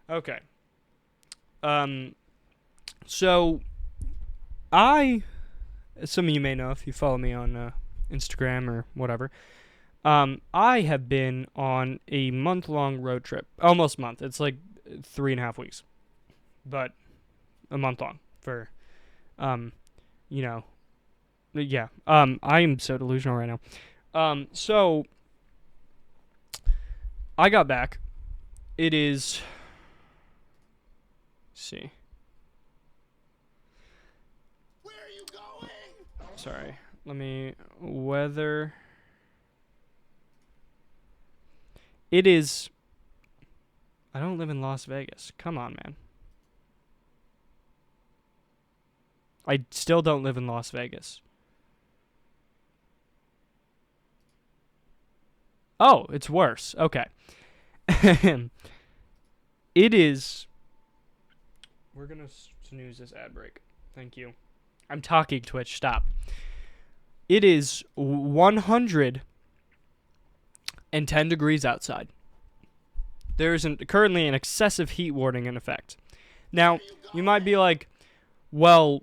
Okay. Um. So I, some of you may know if you follow me on Instagram or whatever. I have been on a month-long road trip. Almost month. It's like 3.5 weeks, but a month long for um. You know. Yeah. I am so delusional right now. So I got back. It is. Let's see. Sorry. Let me. Weather. It is. I don't live in Las Vegas. Come on, man. I still don't live in Las Vegas. Oh, it's worse. Okay. It is. We're gonna snooze this ad break. Thank you. I'm talking, Twitch. Stop. It is 110 degrees outside. There is currently an excessive heat warning in effect. Now, you might be like, well,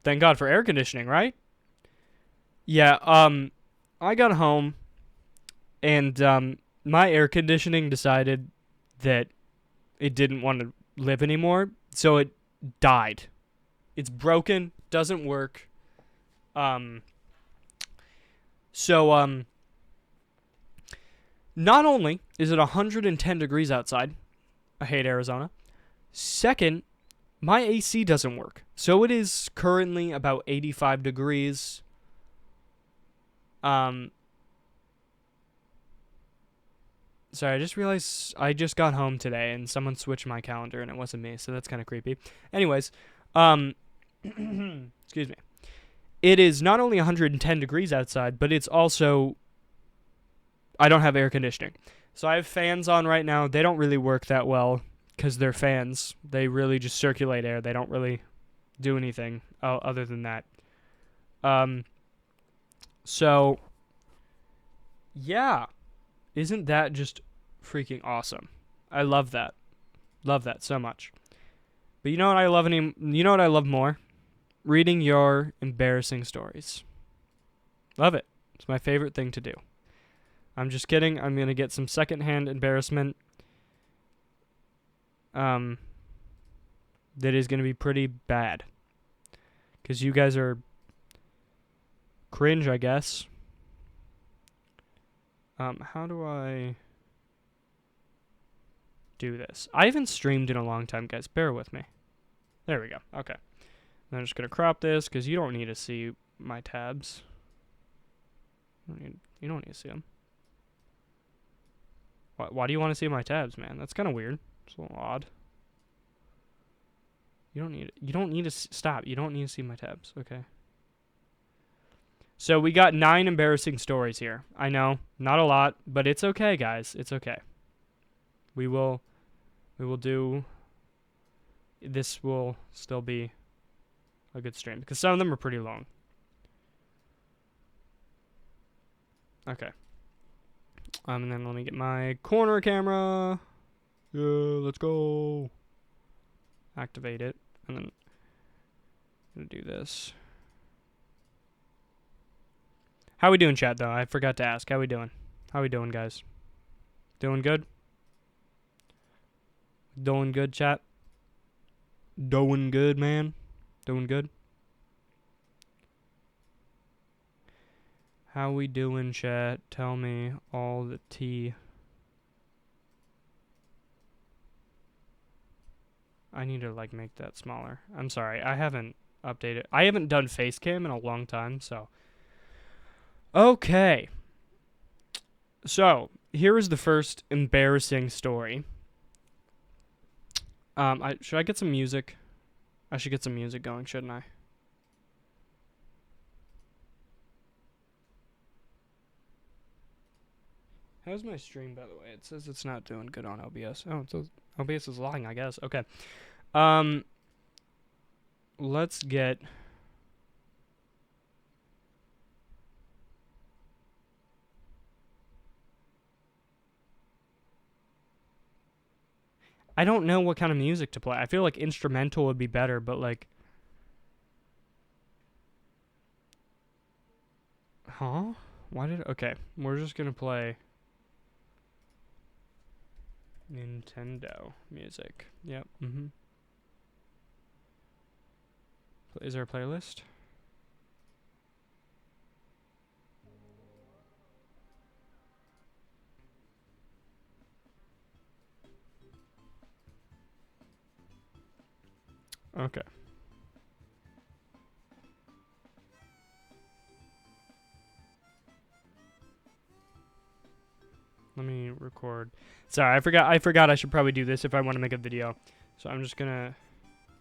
thank God for air conditioning, right? Yeah, I got home and my air conditioning decided that it didn't want to live anymore, so it died. It's broken, doesn't work. Um, so not only is it 110 degrees outside, I hate Arizona. Second, my AC doesn't work. So it is currently about 85 degrees. Um, Sorry, I just realized I just got home today and someone switched my calendar and it wasn't me, so that's kind of creepy. Anyways, um, excuse me. It is not only 110 degrees outside, but it's also I don't have air conditioning. So I have fans on right now. They don't really work that well because they're fans. They really just circulate air. They don't really do anything other than that. Um, so yeah, isn't that just freaking awesome? I love that. Love that so much. But you know what I love you know what I love more? Reading your embarrassing stories. Love it. It's my favorite thing to do. I'm just kidding. I'm going to get some secondhand embarrassment. Um that is going to be pretty bad cuz you guys are cringe, I guess. How do I do this? I haven't streamed in a long time, guys. Bear with me. There we go. Okay. I'm just going to crop this cuz you don't need to see my tabs. You don't need to see them. Why do you want to see my tabs, man? That's kind of weird. It's a little odd. You don't need to stop. You don't need to see my tabs. Okay. So we got 9 embarrassing stories here. I know, not a lot, but it's okay, guys. It's okay. We will do this will still be a good stream because some of them are pretty long. Okay. And then let me get my corner camera. Yeah, let's go. Activate it, and then I'm gonna do this. How we doing, chat? Though I forgot to ask. How we doing? How we doing, guys? Doing good? Doing good, chat? Doing good, man? Doing good? How we doing, chat? Tell me all the tea. I need to, like, make that smaller. I'm sorry. I haven't updated. I haven't done Facecam in a long time, so. Okay. So, here is the first embarrassing story. Should I get some music? I should get some music going, shouldn't I? How's my stream, by the way? It says it's not doing good on OBS. Oh, it says OBS is lying, I guess. Okay. Um, let's get. I don't know what kind of music to play. I feel like instrumental would be better, but like... Huh? Why did... Okay, we're just gonna play... Nintendo music. Yep, Is there a playlist? Okay. Let me record. Sorry, I forgot I should probably do this if I want to make a video. So I'm just gonna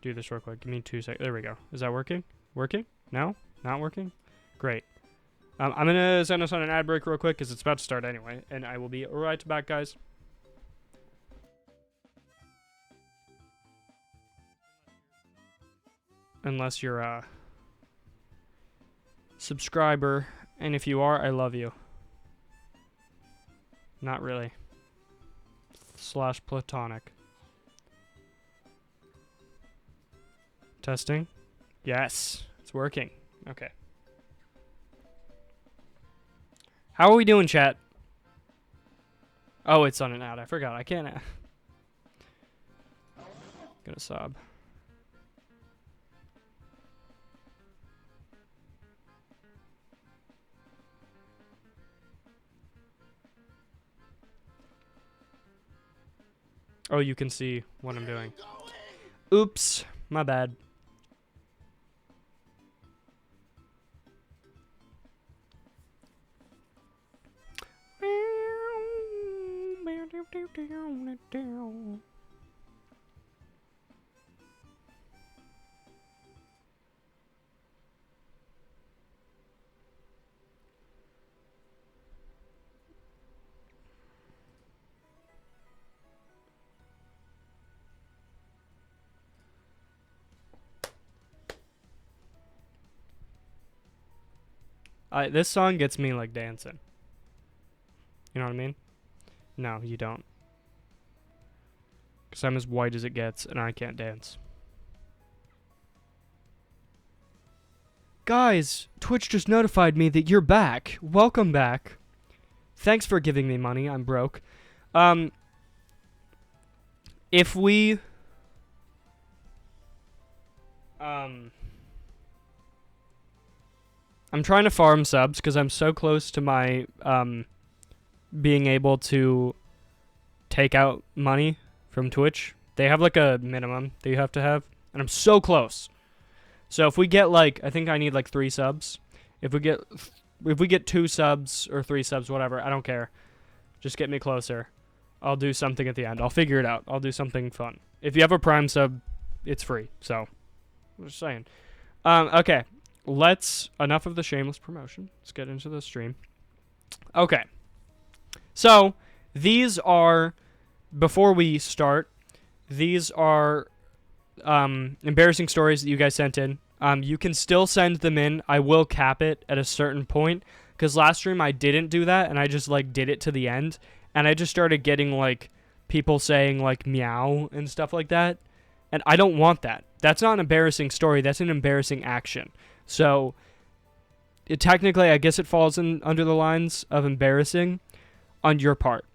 do this real quick. Give me 2 seconds. There we go. Is that working? Working? No? Not working? Great. I'm gonna send us on an ad break real quick because it's about to start anyway. And I will be right back, guys. Unless you're a subscriber. And if you are, I love you. Not really. / platonic. Testing. Yes, it's working. Okay. How are we doing, chat? Oh, it's on an ad. I forgot. I can't. Gonna sob. Oh, you can see what I'm doing. Oops, my bad. This song gets me like dancing. You know what I mean? No, you don't. Because I'm as white as it gets and I can't dance. Guys, Twitch just notified me that you're back. Welcome back. Thanks for giving me money. I'm broke. If we... I'm trying to farm subs because I'm so close to my being able to take out money from Twitch. They have like a minimum that you have to have, and I'm so close. So if we get like, I think I need like 3 subs. If we get 2 subs or 3 subs, whatever, I don't care. Just get me closer. I'll do something at the end. I'll figure it out. I'll do something fun. If you have a Prime sub, it's free. So, I'm just saying. Okay. Enough of the shameless promotion. Let's get into the stream. Okay. So, these are, before we start, these are embarrassing stories that you guys sent in. You can still send them in. I will cap it at a certain point, because last stream I didn't do that, and I just, like, did it to the end, and I just started getting, like, people saying, like, meow and stuff like that, and I don't want that. That's not an embarrassing story. That's an embarrassing action. So, technically, I guess it falls under the lines of embarrassing on your part.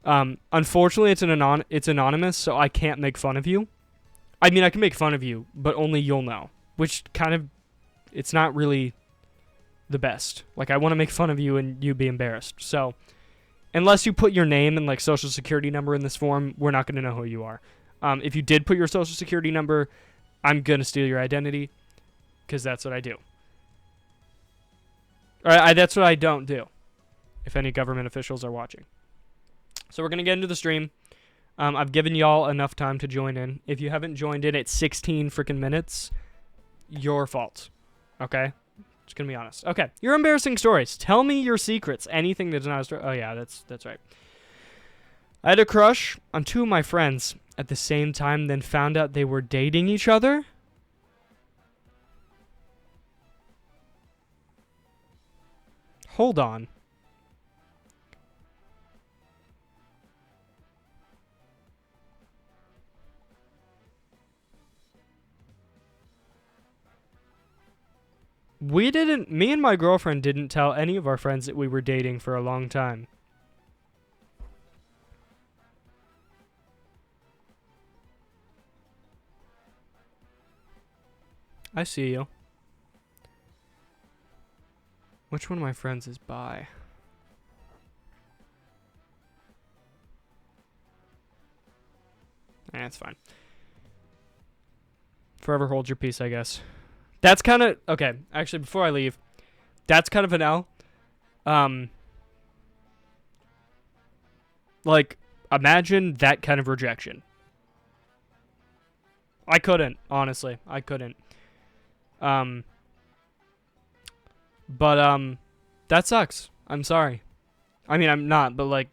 Unfortunately, it's anonymous, so I can't make fun of you. I mean, I can make fun of you, but only you'll know. Which kind of, it's not really the best. Like, I want to make fun of you and you be embarrassed. So, unless you put your name and, like, social security number in this form, we're not going to know who you are. If you did put your social security number, I'm going to steal your identity. Because that's what I do. Or that's what I don't do. If any government officials are watching. So we're going to get into the stream. I've given y'all enough time to join in. If you haven't joined in at 16 freaking minutes, your fault. Okay? Just going to be honest. Okay. Your embarrassing stories. Tell me your secrets. Anything that's not a story. Oh, yeah, that's right. I had a crush on 2 of my friends at the same time, then found out they were dating each other. Hold on. Me and my girlfriend didn't tell any of our friends that we were dating for a long time. I see you. Which one of my friends is bi? That's fine. Forever hold your peace, I guess. That's kind of... Okay, actually, before I leave, that's kind of an L. Like, imagine that kind of rejection. I couldn't, honestly. I couldn't. But that sucks. I'm sorry. I mean, I'm not, but like...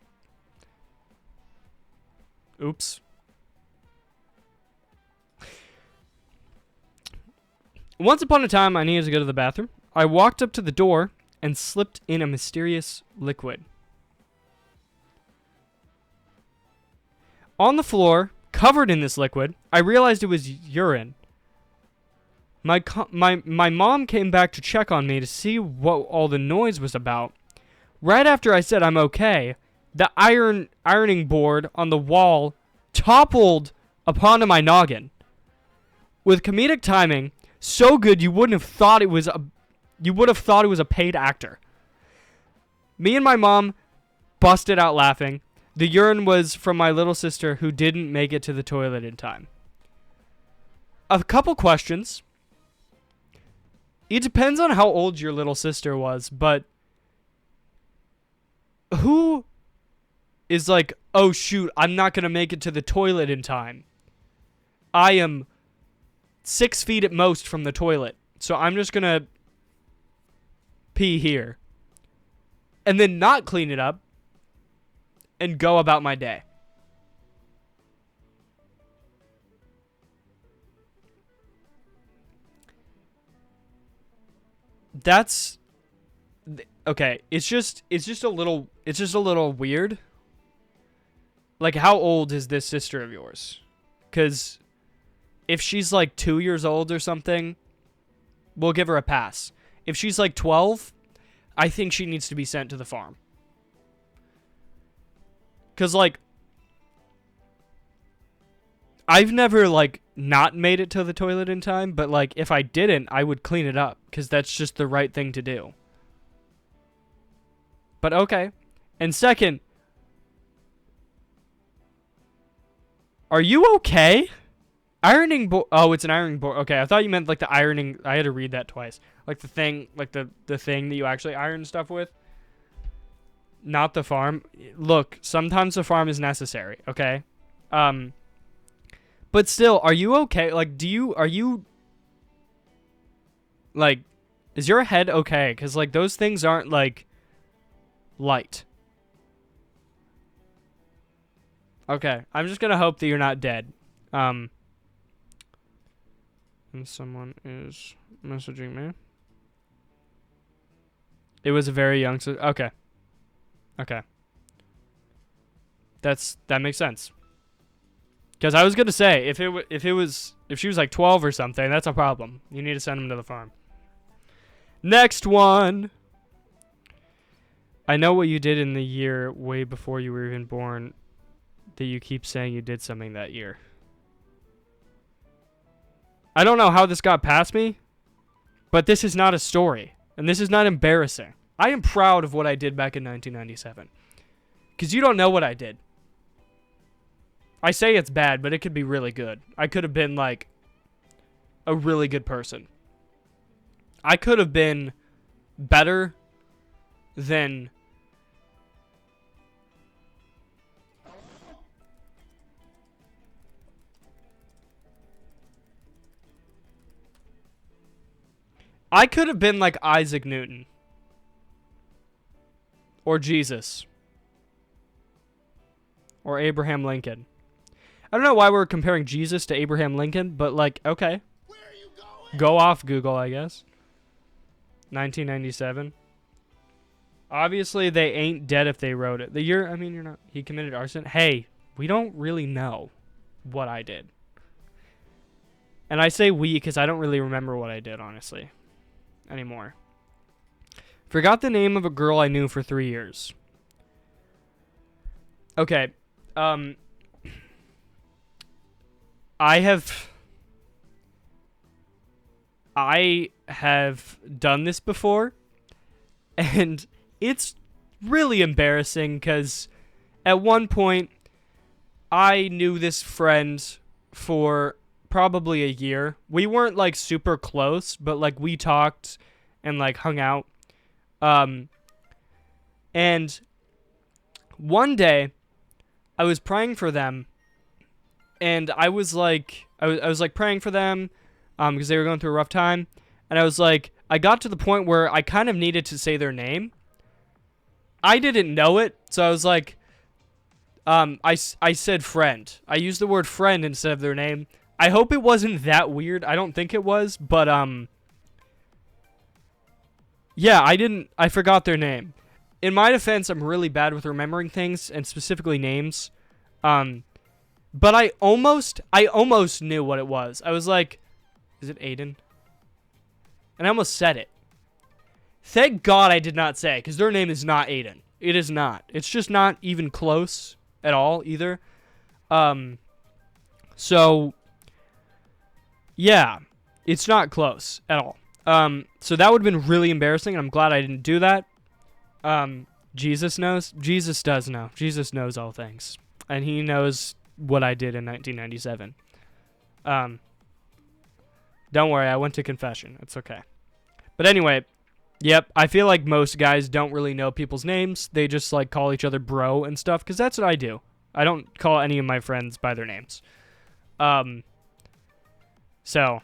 Oops. Once upon a time, I needed to go to the bathroom. I walked up to the door and slipped in a mysterious liquid. On the floor, covered in this liquid, I realized it was urine. My mom came back to check on me to see what all the noise was about. Right after I said I'm okay, the ironing board on the wall toppled upon my noggin. With comedic timing, so good you wouldn't have thought it was a paid actor. Me and my mom busted out laughing. The urine was from my little sister who didn't make it to the toilet in time. A couple questions. It depends on how old your little sister was, but who is like, oh shoot, I'm not going to make it to the toilet in time. I am 6 feet at most from the toilet, so I'm just going to pee here. And then not clean it up and go about my day. That's okay. It's just a little weird. Like, how old is this sister of yours? Because if she's like 2 years old or something, we'll give her a pass. If she's like 12, I think she needs to be sent to the farm. Because, like, I've never, like, not made it to the toilet in time, but, like, if I didn't, I would clean it up, because that's just the right thing to do. But, okay. And second, are you okay? Ironing board. Oh, it's an ironing board. Okay, I thought you meant, like, the ironing. I had to read that twice. Like, the thing, like, the thing that you actually iron stuff with. Not the farm. Look, sometimes the farm is necessary, okay? But still, are you okay? Like, are you, like, is your head okay? Because, like, those things aren't, like, light. Okay, I'm just gonna hope that you're not dead. And someone is messaging me. It was a very young... Okay. Okay. That makes sense. Because I was gonna say, if she was like 12 or something, that's a problem. You need to send them to the farm. Next one. I know what you did in the year way before you were even born, that you keep saying you did something that year. I don't know how this got past me, but this is not a story, and this is not embarrassing. I am proud of what I did back in 1997. Because you don't know what I did. I say it's bad, but it could be really good. I could have been, like, a really good person. I could have been better than... I could have been like Isaac Newton. Or Jesus. Or Abraham Lincoln. I don't know why we're comparing Jesus to Abraham Lincoln, but, like, okay. Where are you going? Go off, Google, I guess. 1997. Obviously, they ain't dead if they wrote it. You're not... He committed arson. Hey, we don't really know what I did. And I say we because I don't really remember what I did, honestly. anymore. Forgot the name of a girl I knew for 3 years. Okay. I have done this before, and it's really embarrassing because at one point I knew this friend for probably a year. We weren't like super close, but like we talked and like hung out. And one day I was praying for them, and I was like praying for them because they were going through a rough time, and I was like, I got to the point where I kind of needed to say their name. I didn't know it, so I was like, I said friend. I used the word friend instead of their name. I hope it wasn't that weird. I don't think it was, but yeah, I forgot their name. In my defense, I'm really bad with remembering things, and specifically names. But I almost knew what it was. I was like, is it Aiden? And I almost said it. Thank God I did not say, because their name is not Aiden. It is not. It's just not even close at all, either. So, yeah, it's not close at all. So that would have been really embarrassing, and I'm glad I didn't do that. Jesus knows. Jesus does know. Jesus knows all things. And he knows what I did in 1997. Don't worry, I went to confession. It's okay. But anyway, yep, I feel like most guys don't really know people's names. They just like call each other bro and stuff, because that's what I do. I don't call any of my friends by their names. So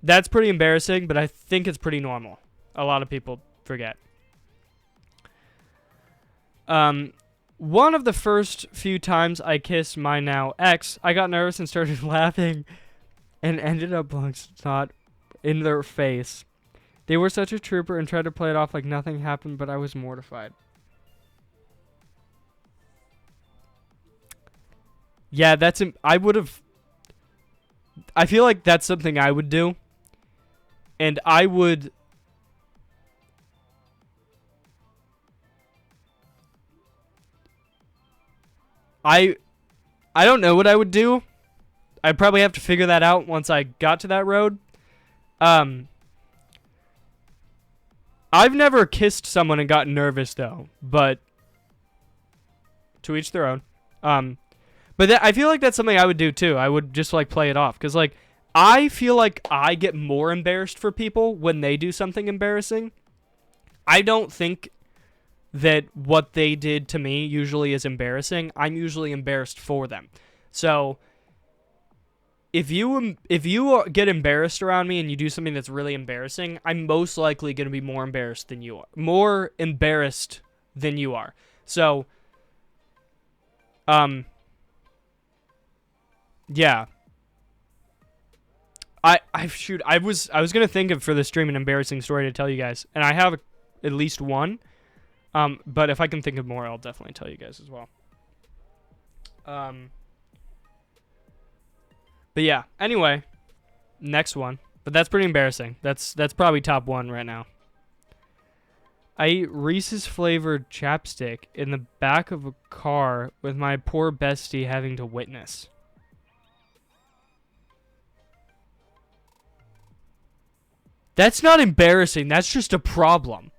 that's pretty embarrassing, but I think it's pretty normal. A lot of people forget. One of the first few times I kissed my now ex, I got nervous and started laughing and ended up blowing snot in their face. They were such a trooper and tried to play it off like nothing happened, but I was mortified. Yeah, I feel like that's something I would do. And I don't know what I would do. I'd probably have to figure that out once I got to that road. I've never kissed someone and gotten nervous, though. But to each their own. But I feel like that's something I would do, too. I would just, like, play it off. Because, like, I feel like I get more embarrassed for people when they do something embarrassing. I don't think that what they did to me usually is embarrassing. I'm usually embarrassed for them. So if you get embarrassed around me and you do something that's really embarrassing, I'm most likely going to be more embarrassed than you are. More embarrassed than you are. So yeah. I was going to think of for the stream an embarrassing story to tell you guys, and I have at least one. But if I can think of more, I'll definitely tell you guys as well. But yeah, anyway, next one. But that's pretty embarrassing. That's probably top one right now. I eat Reese's flavored chapstick in the back of a car with my poor bestie having to witness. That's not embarrassing. That's just a problem.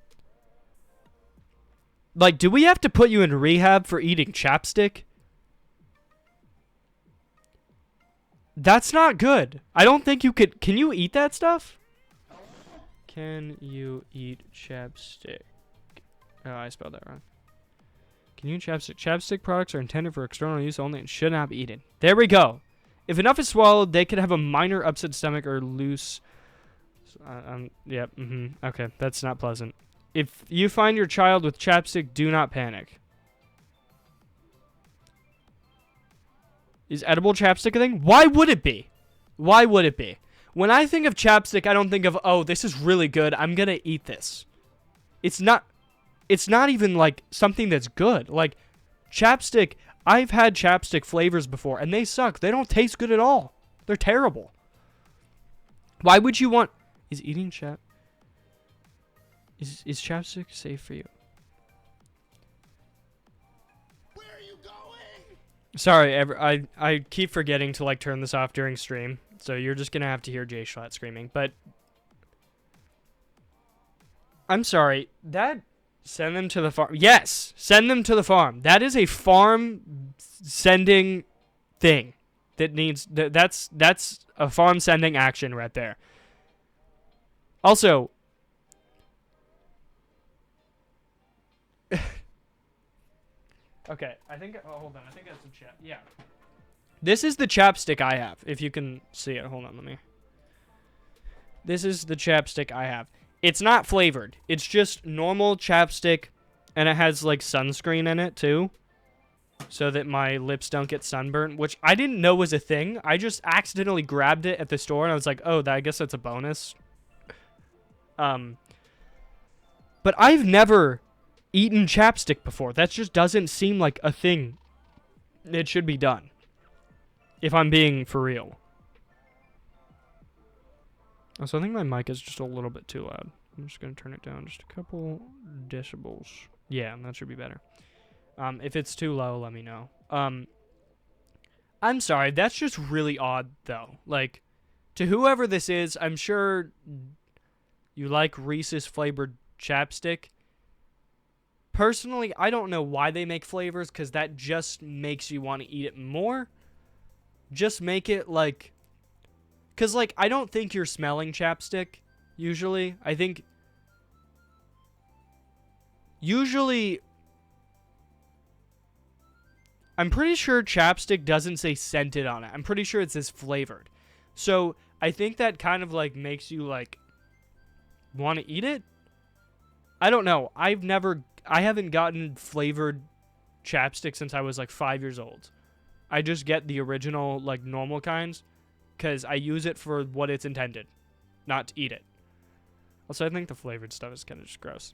Like, do we have to put you in rehab for eating chapstick? That's not good. I don't think you could. Can you eat that stuff? Can you eat chapstick? Oh, I spelled that wrong. Can you eat chapstick? Chapstick products are intended for external use only and should not be eaten. There we go. If enough is swallowed, they could have a minor upset stomach or loose. Yep. Okay, that's not pleasant. If you find your child with chapstick, do not panic. Is edible chapstick a thing? Why would it be? Why would it be? When I think of chapstick, I don't think of, oh, this is really good, I'm gonna eat this. It's not even like something that's good. Like, chapstick, I've had chapstick flavors before, and they suck. They don't taste good at all. They're terrible. Why would you want... Is eating Is chapstick safe for you? Where are you going? Sorry, I keep forgetting to like turn this off during stream, so you're just gonna have to hear Jay Schlatt screaming. But I'm sorry, that send them to the farm. Yes, send them to the farm. That is a farm sending thing that needs that's a farm sending action right there. Also, okay, I think hold on, I think that's a chap. Yeah. This is the chapstick I have. If you can see it, hold on, let me. This is the chapstick I have. It's not flavored. It's just normal chapstick, and it has like sunscreen in it too, so that my lips don't get sunburnt, which I didn't know was a thing. I just accidentally grabbed it at the store, and I was like, oh, I guess that's a bonus. But I've never eaten chapstick before. That just doesn't seem like a thing that should be done, if I'm being for real. So I think my mic is just a little bit too loud. I'm just going to turn it down just a couple decibels. Yeah, that should be better. If it's too low, let me know. I'm sorry, that's just really odd, though. Like, to whoever this is, I'm sure you like Reese's flavored chapstick. Personally, I don't know why they make flavors, because that just makes you want to eat it more. Just make it, like... Because, like, I don't think you're smelling chapstick, usually. I think... Usually... I'm pretty sure chapstick doesn't say scented on it. I'm pretty sure it says flavored. So, I think that kind of, like, makes you, like... want to eat it? I don't know. I haven't gotten flavored chapstick since I was like 5 years old. I just get the original, like, normal kinds, because I use it for what it's intended, not to eat it. Also, I think the flavored stuff is kind of just gross.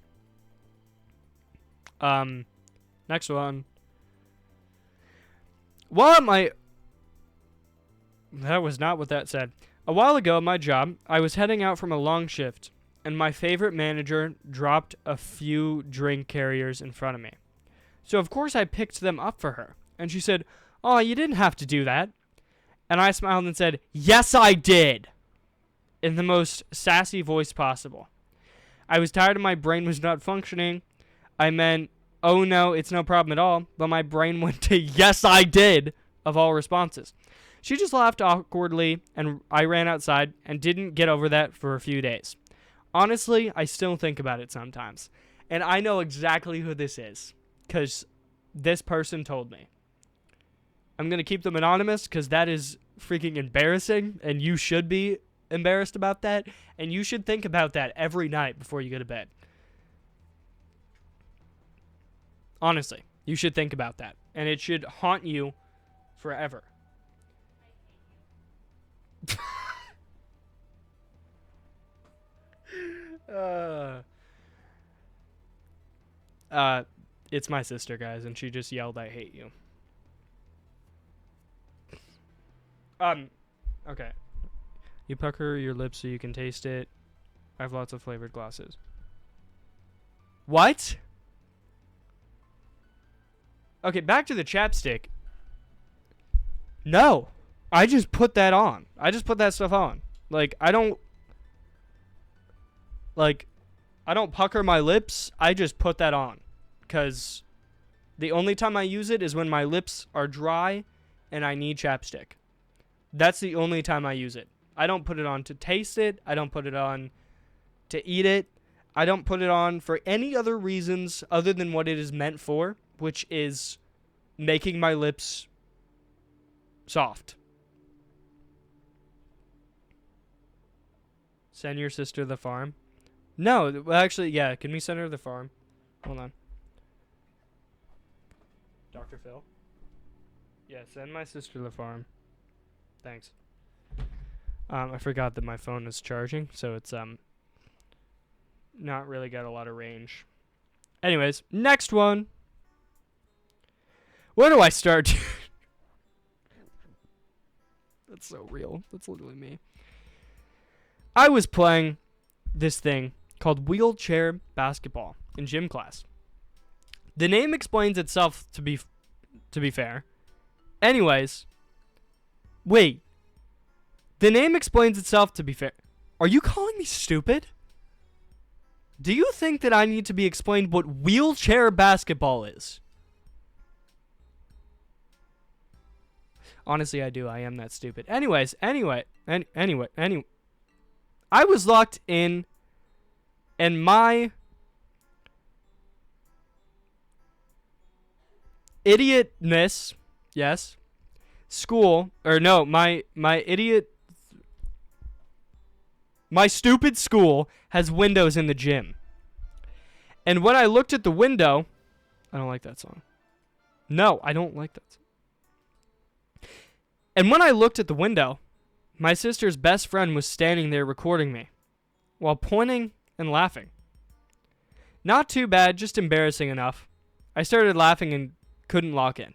Next one. That was not what that said. A while ago at my job, I was heading out from a long shift, and my favorite manager dropped a few drink carriers in front of me. So of course I picked them up for her, and she said, "Oh, you didn't have to do that." And I smiled and said, "Yes, I did," in the most sassy voice possible. I was tired and my brain was not functioning. I meant, "Oh no, it's no problem at all," but my brain went to "Yes, I did" of all responses. She just laughed awkwardly, and I ran outside and didn't get over that for a few days. Honestly, I still think about it sometimes. And I know exactly who this is, because this person told me. I'm going to keep them anonymous, because that is freaking embarrassing, and you should be embarrassed about that, and you should think about that every night before you go to bed. Honestly, you should think about that, and it should haunt you forever. It's my sister, guys, and she just yelled, "I hate you." Okay. You pucker your lips so you can taste it. I have lots of flavored glasses. What? Okay, back to the chapstick. No. I just put that on. I just put that stuff on. Like, I don't pucker my lips. I just put that on. Because the only time I use it is when my lips are dry and I need chapstick. That's the only time I use it. I don't put it on to taste it. I don't put it on to eat it. I don't put it on for any other reasons other than what it is meant for, which is making my lips soft. Send your sister to the farm. No, well, actually, yeah. Can we send her to the farm? Hold on. Dr. Phil? Yeah, send my sister to the farm. Thanks. I forgot that my phone is charging, so it's not really got a lot of range. Anyways, next one. Where do I start? That's so real. That's literally me. I was playing this thing called wheelchair basketball in gym class. The name explains itself, to be fair. Anyways, wait. The name explains itself, to be fair. Are you calling me stupid? Do you think that I need to be explained what wheelchair basketball is? Honestly, I do. I am that stupid. Anyway. I was locked in, and my idiotness, yes, school, or no, my stupid school has windows in the gym. And when I looked at the window, I don't like that song. No, I don't like that song. And when I looked at the window, my sister's best friend was standing there recording me while pointing and laughing. Not too bad, just embarrassing enough. I started laughing and couldn't lock in.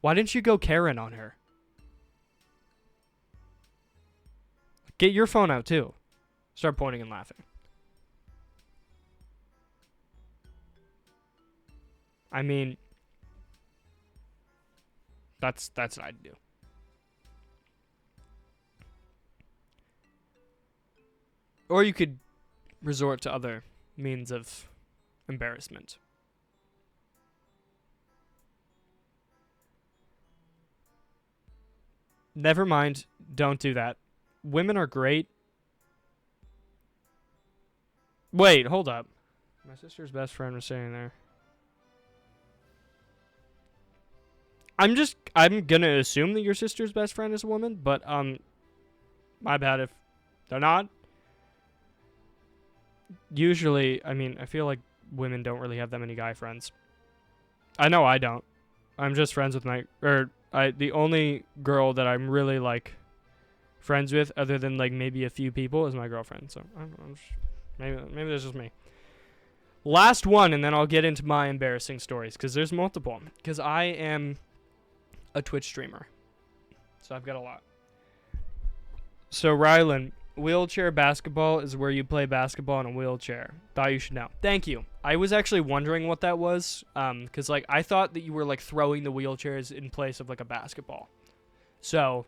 Why didn't you go Karen on her? Get your phone out too. Start pointing and laughing. I mean, that's what I'd do. Or you could resort to other means of embarrassment. Never mind. Don't do that. Women are great. Wait, hold up. My sister's best friend was saying there. I'm gonna assume that your sister's best friend is a woman, but my bad if they're not. Usually, I mean, I feel like women don't really have that many guy friends. I know I don't. I'm just friends with the only girl that I'm really like friends with, other than like maybe a few people, is my girlfriend. So maybe that's just me. Last one, and then I'll get into my embarrassing stories, because there's multiple. Because I am a Twitch streamer, so I've got a lot. So Rylan, wheelchair basketball is where you play basketball in a wheelchair. Thought you should know. Thank you. I was actually wondering what that was, because like I thought that you were like throwing the wheelchairs in place of like a basketball. So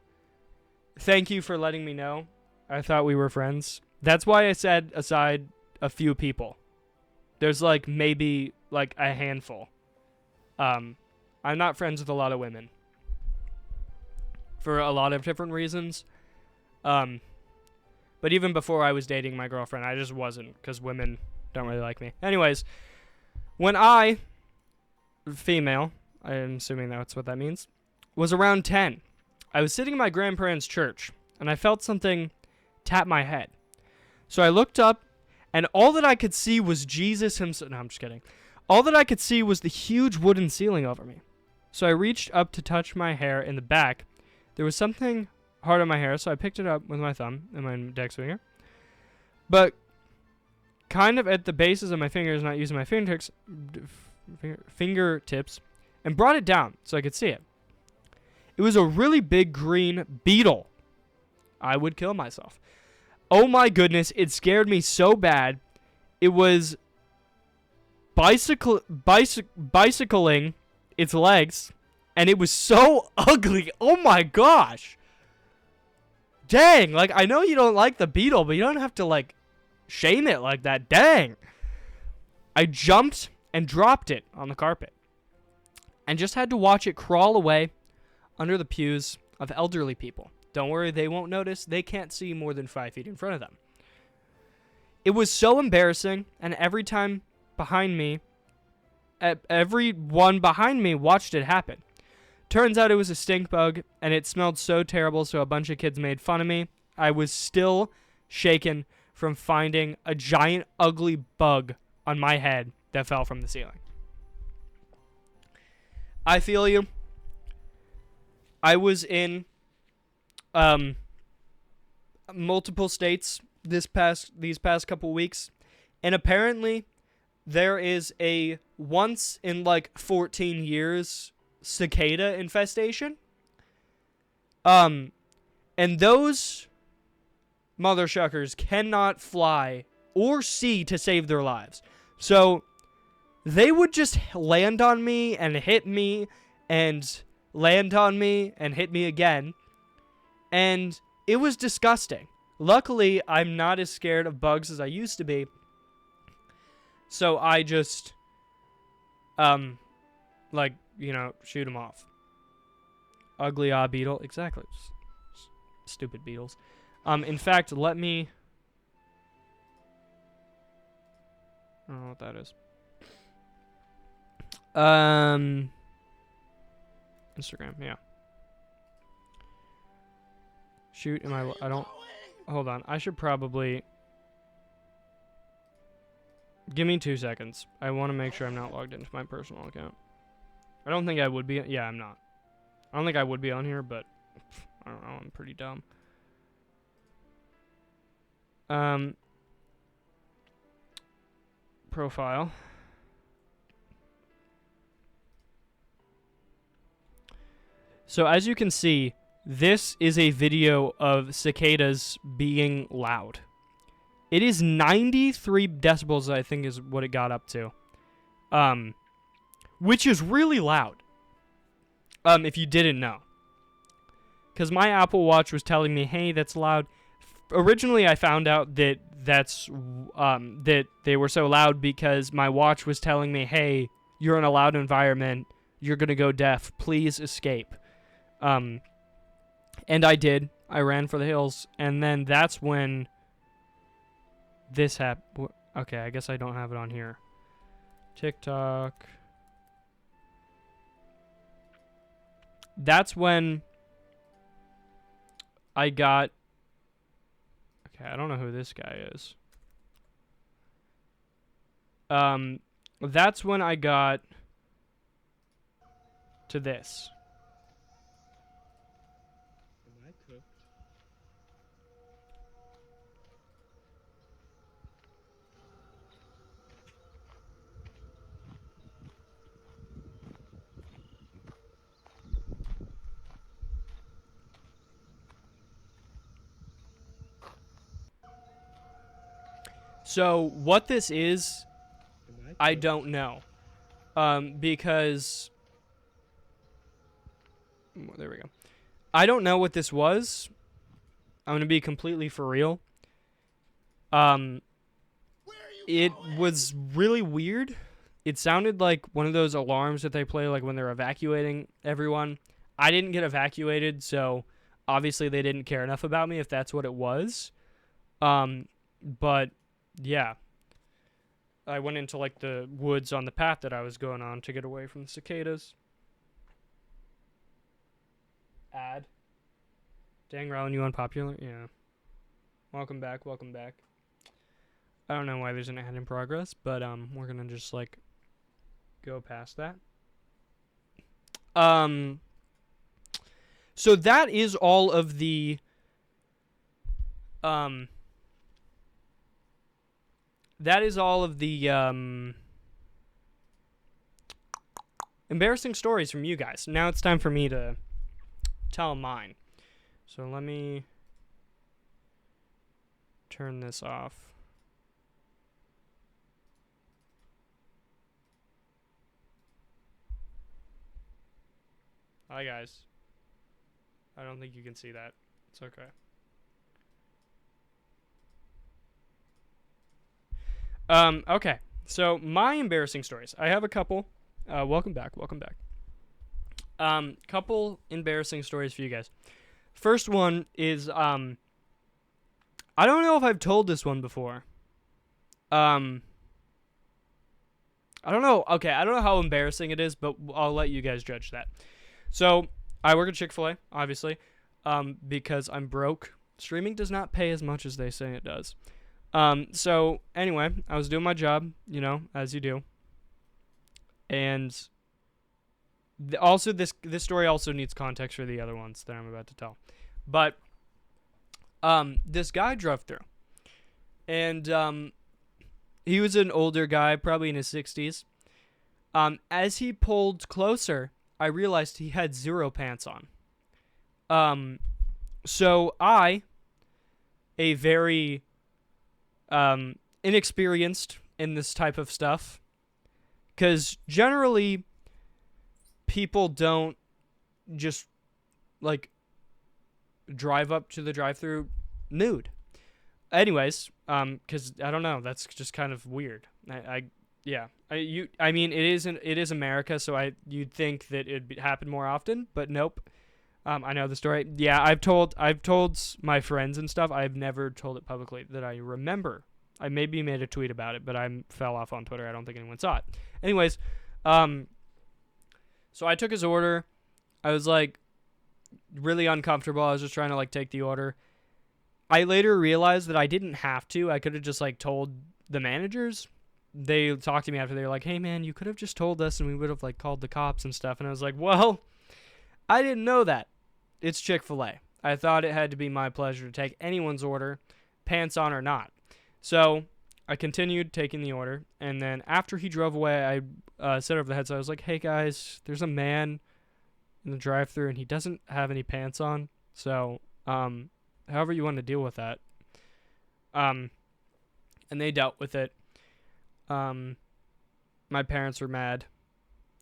thank you for letting me know. I thought we were friends. That's why I said aside a few people. There's like maybe like a handful. I'm not friends with a lot of women for a lot of different reasons. But even before I was dating my girlfriend, I just wasn't, because women don't really like me. Anyways, when I, female, I'm assuming that's what that means, was around 10, I was sitting in my grandparents' church, and I felt something tap my head. So I looked up, and all that I could see was Jesus himself. No, I'm just kidding. All that I could see was the huge wooden ceiling over me. So I reached up to touch my hair in the back. There was something hard on my hair, so I picked it up with my thumb and my index finger. But kind of at the bases of my fingers, not using my fingertips, and brought it down so I could see it. It was a really big green beetle. I would kill myself. Oh my goodness, it scared me so bad. It was bicycling its legs, and it was so ugly. Oh my gosh. Dang, like I know you don't like the beetle, but you don't have to like shame it like that. Dang. I jumped and dropped it on the carpet and just had to watch it crawl away under the pews of elderly people. Don't worry, they won't notice. They can't see more than 5 feet in front of them. It was so embarrassing, and everyone behind me watched it happen. Turns out it was a stink bug, and it smelled so terrible, so a bunch of kids made fun of me. I was still shaken from finding a giant, ugly bug on my head that fell from the ceiling. I feel you. I was in multiple states these past couple weeks, and apparently there is a once in like 14 years cicada infestation. And those mother shuckers cannot fly or see to save their lives. So they would just land on me and hit me and land on me and hit me again. And it was disgusting. Luckily, I'm not as scared of bugs as I used to be. So I just, shoot them off. Ugly beetle. Exactly. Stupid beetles. In fact, let me... I don't know what that is. Instagram, yeah. Shoot, I don't... Hold on, I should probably... Give me 2 seconds. I want to make sure I'm not logged into my personal account. I don't think I would be... Yeah, I'm not. I don't think I would be on here, but... I don't know, I'm pretty dumb. Profile. So as you can see, this is a video of cicadas being loud. It is 93 decibels, I think, is what it got up to. Which is really loud. If you didn't know. Because my Apple Watch was telling me, hey, that's loud. Originally, I found out that that they were so loud because my watch was telling me, hey, you're in a loud environment. You're going to go deaf. Please escape. And I did. I ran for the hills. And then that's when this happened. Okay, I guess I don't have it on here. TikTok. That's when I got... Okay, I don't know who this guy is. That's when I got to this. Am I cooked? So what this is, Am I cooked? don't know. Because... There we go. I don't know what this was. I'm going to be completely for real. Where are you It going? was really weird. It sounded like one of those alarms that they play like when they're evacuating everyone. I didn't get evacuated, so obviously they didn't care enough about me if that's what it was. But yeah. I went into like the woods on the path that I was going on to get away from the cicadas. Ad. Dang, Rylan, you unpopular? Yeah. Welcome back, welcome back. I don't know why there's an ad in progress, but we're gonna just like go past that. So that is all of the embarrassing stories from you guys. Now it's time for me to tell mine. So let me turn this off. Hi guys. I don't think you can see that. It's okay. Okay. So my embarrassing stories. I have a couple. Welcome back. Welcome back. Couple embarrassing stories for you guys. First one is I don't know if I've told this one before. I don't know. Okay, I don't know how embarrassing it is, but I'll let you guys judge that. So, I work at Chick-fil-A, obviously, because I'm broke. Streaming does not pay as much as they say it does. So, anyway, I was doing my job, you know, as you do. And also, this story also needs context for the other ones that I'm about to tell. But, this guy drove through. And, he was an older guy, probably in his 60s. As he pulled closer, I realized he had 0 pants on. So I a very inexperienced in this type of stuff, because generally people don't just like drive up to the drive-through nude. Anyways, because I don't know, that's just kind of weird. I mean, it is America, so you'd think that it'd happen more often, but nope. I know the story. Yeah, I've told my friends and stuff. I've never told it publicly that I remember. I maybe made a tweet about it, but I fell off on Twitter. I don't think anyone saw it. Anyways, so I took his order. I was like really uncomfortable. I was just trying to like take the order. I later realized that I didn't have to. I could have just like told the managers. They talked to me after. They were like, "Hey man, you could have just told us and we would have like called the cops and stuff." And I was like, "Well, I didn't know that. It's Chick-fil-A. I thought it had to be my pleasure to take anyone's order, pants on or not." So I continued taking the order, and then after he drove away, I said over the headset, I was like, "Hey guys, there's a man in the drive-thru and he doesn't have any pants on. So, however you want to deal with that." And they dealt with it. My parents were mad,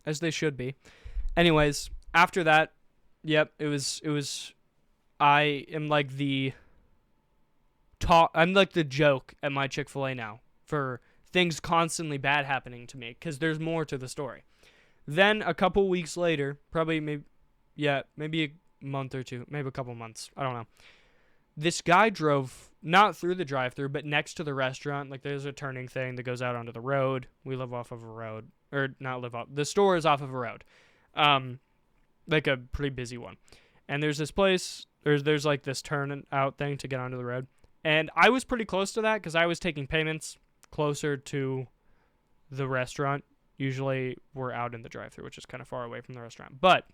as they should be. Anyways, after that, yep, it was. I am like I'm like the joke at my Chick-fil-A now for things constantly bad happening to me, because there's more to the story. Then a couple weeks later, probably maybe a month or two, maybe a couple months, I don't know. This guy drove not through the drive-thru, but next to the restaurant. Like there's a turning thing that goes out onto the road. We live off of a road, or not live off. The store is off of a road, like a pretty busy one. And there's this place. There's like this turn out thing to get onto the road. And I was pretty close to that because I was taking payments closer to the restaurant. Usually we're out in the drive-thru, which is kind of far away from the restaurant. But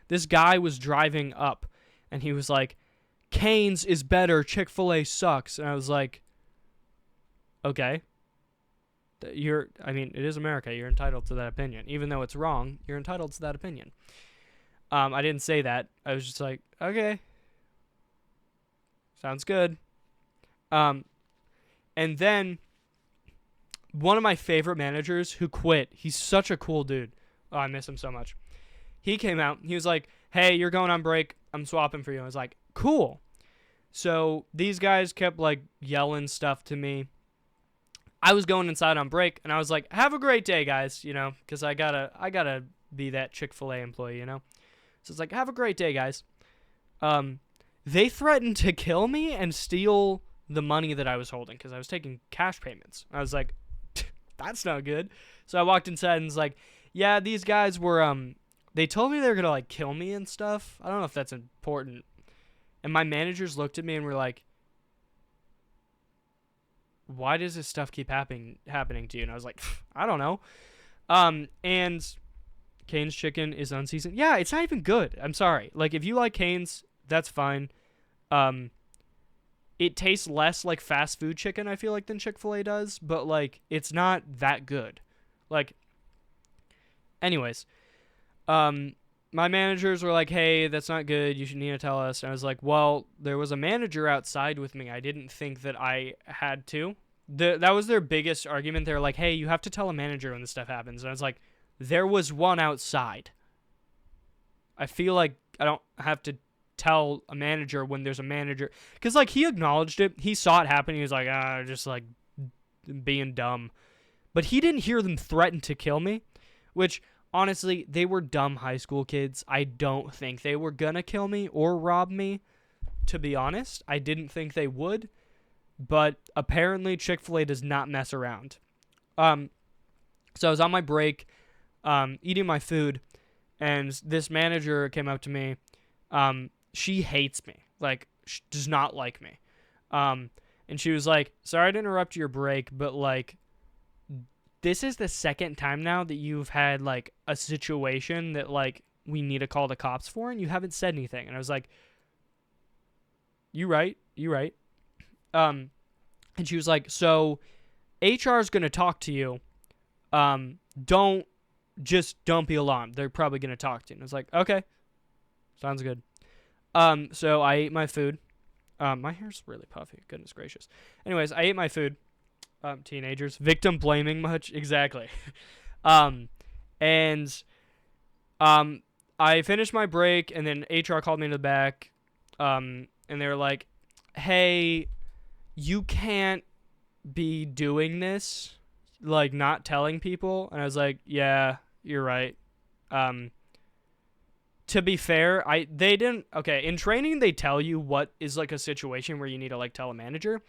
this guy was driving up, and he was like, "Cane's is better. Chick-fil-A sucks." And I was like, okay. I mean, it is America. You're entitled to that opinion. Even though it's wrong, you're entitled to that opinion. I didn't say that. I was just like, okay. Sounds good. And then one of my favorite managers who quit, he's such a cool dude. Oh, I miss him so much. He came out. He was like, "Hey, you're going on break. I'm swapping for you." I was like, cool. So these guys kept like yelling stuff to me. I was going inside on break, and I was like, "Have a great day, guys," because I gotta be that Chick-fil-A employee, So it's like, "Have a great day, guys." They threatened to kill me and steal the money that I was holding because I was taking cash payments. I was like, that's not good. So I walked inside and was like, "Yeah, these guys were they told me they were gonna like kill me and stuff. I don't know if that's important." And my managers looked at me and were like, "Why does this stuff keep happening to you?" And I was like, "I don't know." And Cane's chicken is unseasoned. Yeah, it's not even good. I'm sorry. Like, if you like Cane's, that's fine. It tastes less like fast food chicken, I feel like, than Chick-fil-A does, but like it's not that good. Like, anyways, my managers were like, "Hey, that's not good. You should need to tell us." And I was like, "Well, there was a manager outside with me. I didn't think that I had to." That was their biggest argument. They're like, "Hey, you have to tell a manager when this stuff happens." And I was like, there was one outside. I feel like I don't have to tell a manager when there's a manager, because like he acknowledged it, he saw it happen, he was like, just like being dumb, but he didn't hear them threaten to kill me, which honestly, they were dumb high school kids. I don't think they were gonna kill me or rob me, to be honest. I didn't think they would, but apparently Chick-fil-A does not mess around. So I was on my break, eating my food, and this manager came up to me. She hates me, like, she does not like me. And she was like, "Sorry to interrupt your break, but, like, this is the second time now that you've had, like, a situation that, like, we need to call the cops for, and you haven't said anything." And I was like, you right. And she was like, "So, HR is going to talk to you. Don't be alarmed. They're probably going to talk to you." And I was like, okay, sounds good. So I ate my food, My hair's really puffy. Goodness gracious. Anyways, I ate my food. Teenagers, victim blaming much exactly. um, and I finished my break, and then HR called me in the back. And they were like, "Hey, you can't be doing this, like not telling people." And I was like, "Yeah, you're right." To be fair, they didn't. Okay, in training they tell you what is like a situation where you need to like tell a manager,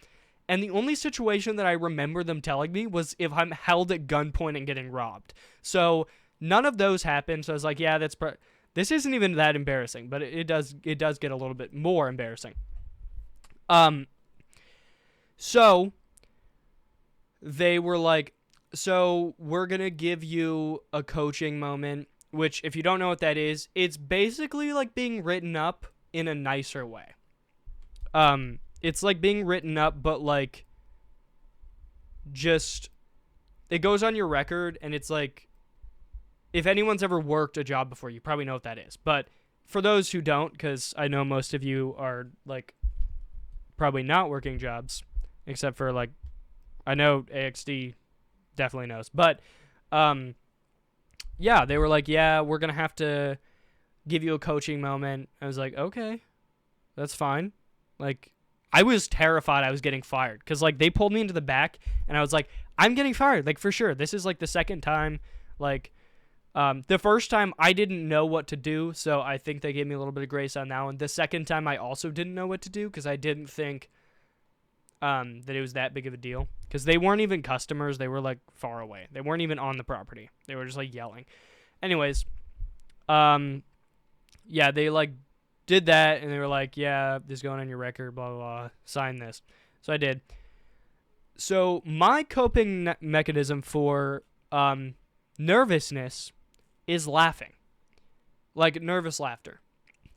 and the only situation that I remember them telling me was if I'm held at gunpoint and getting robbed. So none of those happened. So I was like, yeah, this isn't even that embarrassing, but it does get a little bit more embarrassing. So they were like, so we're gonna give you a coaching moment, which if you don't know what that is, it's basically like being written up in a nicer way. It's like being written up, but like just it goes on your record, and it's like if anyone's ever worked a job before, you probably know what that is. But for those who don't, because I know most of you are like probably not working jobs, except for like I know AXD definitely knows, but yeah, they were like, yeah, we're gonna have to give you a coaching moment. I was like, okay, that's fine. Like, I was terrified I was getting fired because like they pulled me into the back, and I was like, I'm getting fired, like for sure. This is like the second time. Like, the first time I didn't know what to do, so I think they gave me a little bit of grace on that one. The second time I also didn't know what to do because I didn't think that it was that big of a deal, because they weren't even customers. They were like far away. They weren't even on the property. They were just like yelling. Anyways, yeah, they like did that, and they were like, yeah, this is going on your record, blah blah blah, sign this. So I did. So my coping mechanism for nervousness is laughing, like nervous laughter.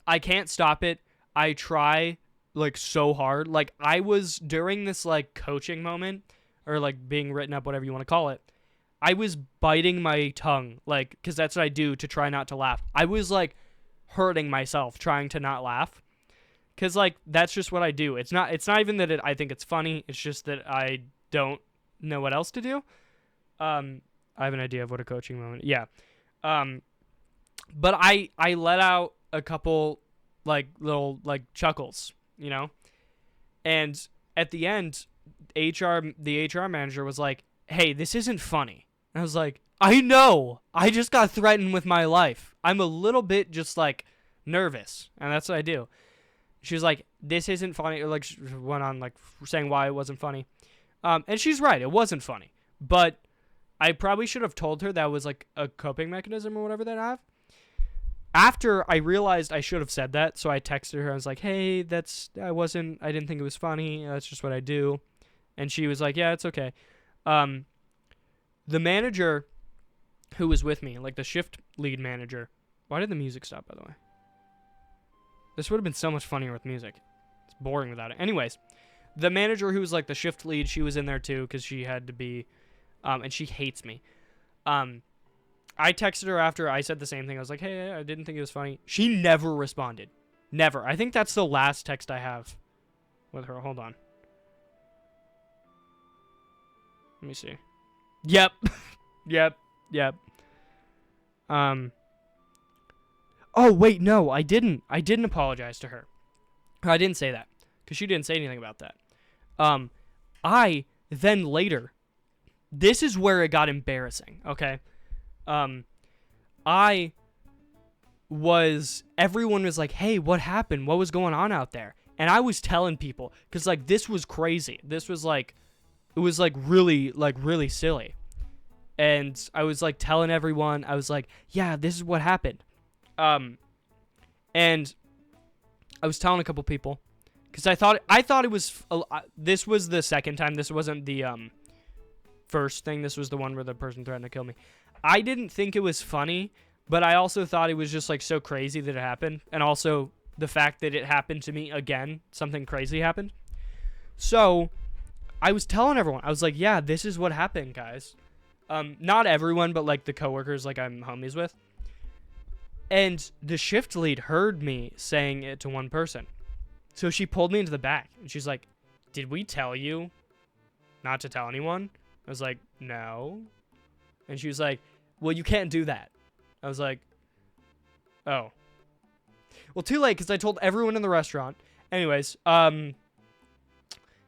I can't stop it. I try like so hard. Like I was during this like coaching moment, or like being written up, whatever you want to call it, I was biting my tongue, like, because that's what I do to try not to laugh. I was like hurting myself trying to not laugh, because like that's just what I do. It's not even that I think it's funny. It's just that I don't know what else to do. I have an idea of what a coaching moment. Yeah. But I let out a couple like little like chuckles, you know? And at the end, the HR manager was like, "Hey, this isn't funny." And I was like, "I know. I just got threatened with my life. I'm a little bit just like nervous." And that's what I do. She was like, "This isn't funny." Or like she went on like saying why it wasn't funny. And she's right. It wasn't funny. But I probably should have told her that was like a coping mechanism or whatever that I have. After I realized I should have said that, so I texted her. I was like, "Hey, I didn't think it was funny. That's just what I do." And she was like, "Yeah, it's okay." The manager who was with me, like the shift lead manager. Why did the music stop, by the way? This would have been so much funnier with music. It's boring without it. Anyways, the manager who was like the shift lead, she was in there too because she had to be, and she hates me. I texted her after I said the same thing. I was like, "Hey, I didn't think it was funny." She never responded. Never. I think that's the last text I have with her. Hold on. Let me see. Yep. Yep. Oh, wait, no, I didn't. I didn't apologize to her. I didn't say that because she didn't say anything about that. I then later, this is where it got embarrassing, okay? Everyone was like, "Hey, what happened? What was going on out there?" And I was telling people, because, like, this was crazy. This was, like, it was, like, really silly. And I was, like, telling everyone, I was like, "Yeah, this is what happened." And I was telling a couple people, because I thought it was, this was the second time. This wasn't the, first thing. This was the one where the person threatened to kill me. I didn't think it was funny, but I also thought it was just like so crazy that it happened, and also the fact that it happened to me again, something crazy happened. So I was telling everyone, I was like, "Yeah, this is what happened, guys." Not everyone, but like the coworkers like I'm homies with. And the shift lead heard me saying it to one person. So she pulled me into the back, and she's like, "Did we tell you not to tell anyone?" I was like, "No." And she was like, "Well, you can't do that." I was like, "Oh." Well, too late, because I told everyone in the restaurant. Anyways,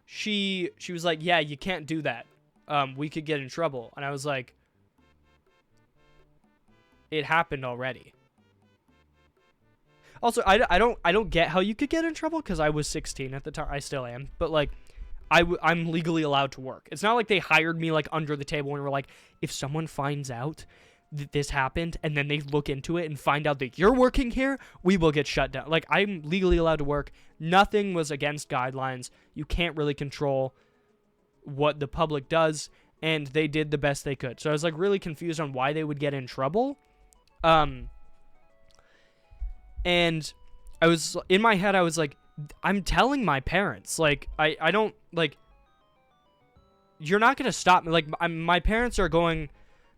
she was like, "Yeah, you can't do that. We could get in trouble." And I was like, "It happened already." Also, I don't get how you could get in trouble, because I was 16 at the time. I still am, but like, I'm legally allowed to work. It's not like they hired me like under the table and were like, if someone finds out that this happened and then they look into it and find out that you're working here, we will get shut down. Like, I'm legally allowed to work. Nothing was against guidelines. You can't really control what the public does, and they did the best they could. So I was like really confused on why they would get in trouble. And I was, in my head, I was like, I'm telling my parents. Like, I don't, like, you're not going to stop me. Like, my parents are going,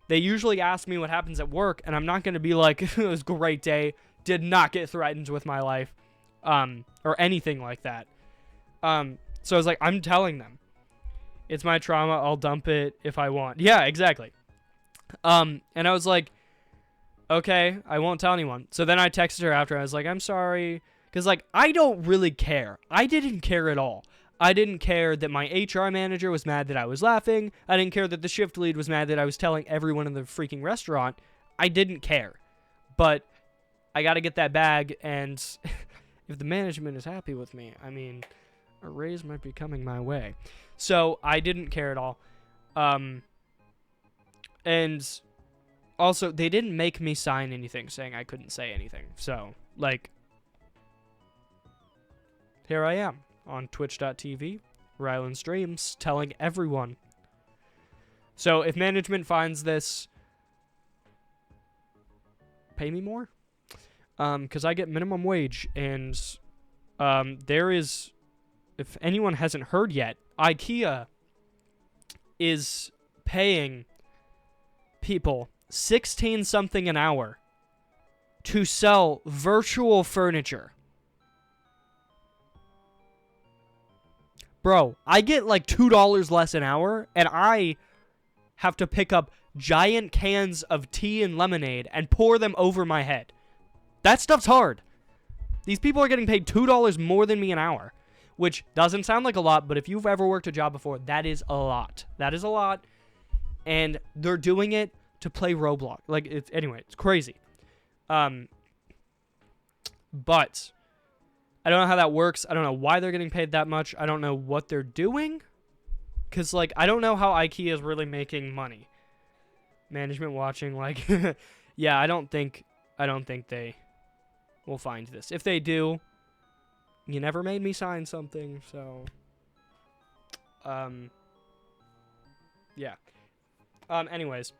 they usually ask me what happens at work, and I'm not going to be like, it was a great day, did not get threatened with my life, or anything like that. So I was like, I'm telling them. It's my trauma, I'll dump it if I want. Yeah, exactly. And I was like, okay, I won't tell anyone. So then I texted her after. I was like, I'm sorry. Because, like, I don't really care. I didn't care at all. I didn't care that my HR manager was mad that I was laughing. I didn't care that the shift lead was mad that I was telling everyone in the freaking restaurant. I didn't care. But I got to get that bag, and if the management is happy with me, I mean, a raise might be coming my way. So I didn't care at all. And also, they didn't make me sign anything saying I couldn't say anything. So, like, here I am on twitch.tv, Rylan Streams, telling everyone. So, if management finds this, pay me more. Because I get minimum wage, and there is, if anyone hasn't heard yet, IKEA is paying people 16 something an hour to sell virtual furniture. Bro, I get like $2 less an hour, and I have to pick up giant cans of tea and lemonade and pour them over my head. That stuff's hard. These people are getting paid $2 more than me an hour, which doesn't sound like a lot, but if you've ever worked a job before, that is a lot. That is a lot, and they're doing it to play Roblox. Like, it's crazy. But I don't know how that works. I don't know why they're getting paid that much. I don't know what they're doing. Because, like, I don't know how IKEA is really making money. Management watching, like, yeah, I don't think they will find this. If they do, you never made me sign something, so, yeah. Anyways.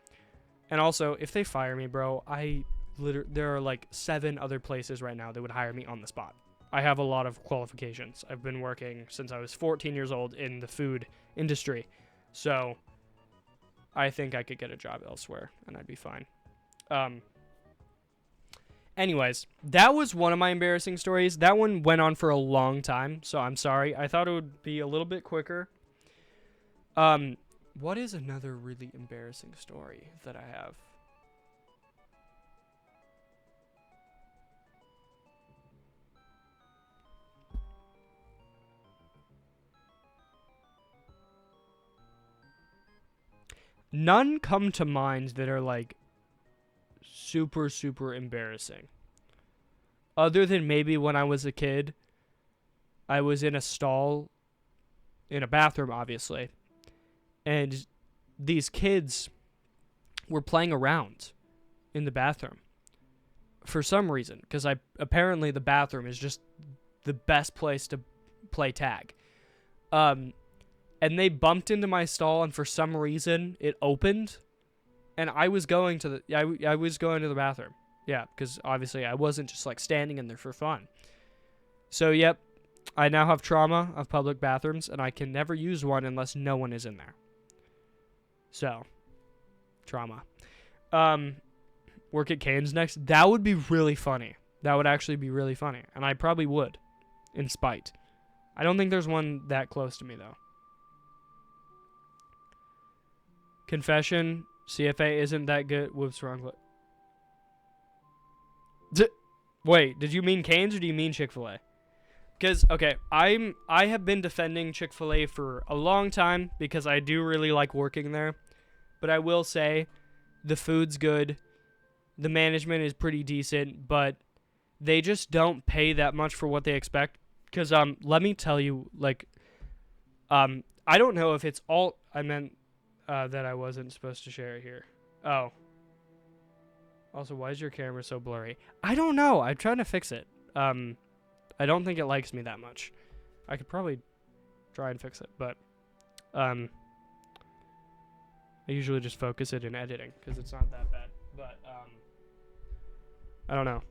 And also, if they fire me, bro, there are like 7 other places right now that would hire me on the spot. I have a lot of qualifications. I've been working since I was 14 years old in the food industry. So I think I could get a job elsewhere and I'd be fine. Anyways, that was one of my embarrassing stories. That one went on for a long time, so I'm sorry. I thought it would be a little bit quicker. What is another really embarrassing story that I have? None come to mind that are like super, super embarrassing. Other than maybe when I was a kid, I was in a stall, in a bathroom, obviously. And these kids were playing around in the bathroom for some reason, because apparently the bathroom is just the best place to play tag. And they bumped into my stall, and for some reason it opened, and I was going to the bathroom. Yeah, because obviously I wasn't just like standing in there for fun. So yep, I now have trauma of public bathrooms, and I can never use one unless no one is in there. So, trauma. Work at Cane's next. That would be really funny. That would actually be really funny. And I probably would, in spite. I don't think there's one that close to me, though. Confession, CFA isn't that good. Whoops, wrong. Wait, did you mean Cane's or do you mean Chick-fil-A? Because, okay, I have been defending Chick-fil-A for a long time because I do really like working there. But I will say, the food's good, the management is pretty decent, but they just don't pay that much for what they expect. Because, let me tell you, like, I don't know if it's all, I meant that I wasn't supposed to share it here. Oh. Also, why is your camera so blurry? I don't know. I'm trying to fix it. I don't think it likes me that much. I could probably try and fix it, but I usually just focus it in editing because it's not that bad. But I don't know.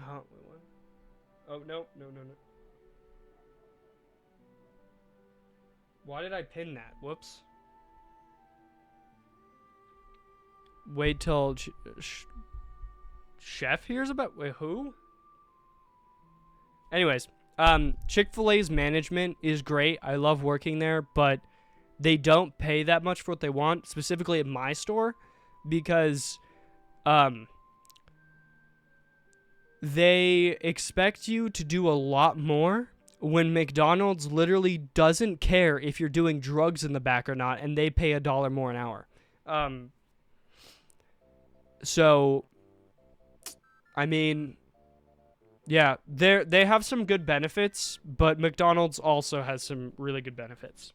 Oh, wait, what? Oh, no. Why did I pin that? Whoops. Wait till Chef hears about. Wait, who? Anyways, Chick-fil-A's management is great. I love working there, but they don't pay that much for what they want, specifically at my store, because they expect you to do a lot more when McDonald's literally doesn't care if you're doing drugs in the back or not, and they pay $1 more an hour. So, I mean, yeah, they have some good benefits, but McDonald's also has some really good benefits.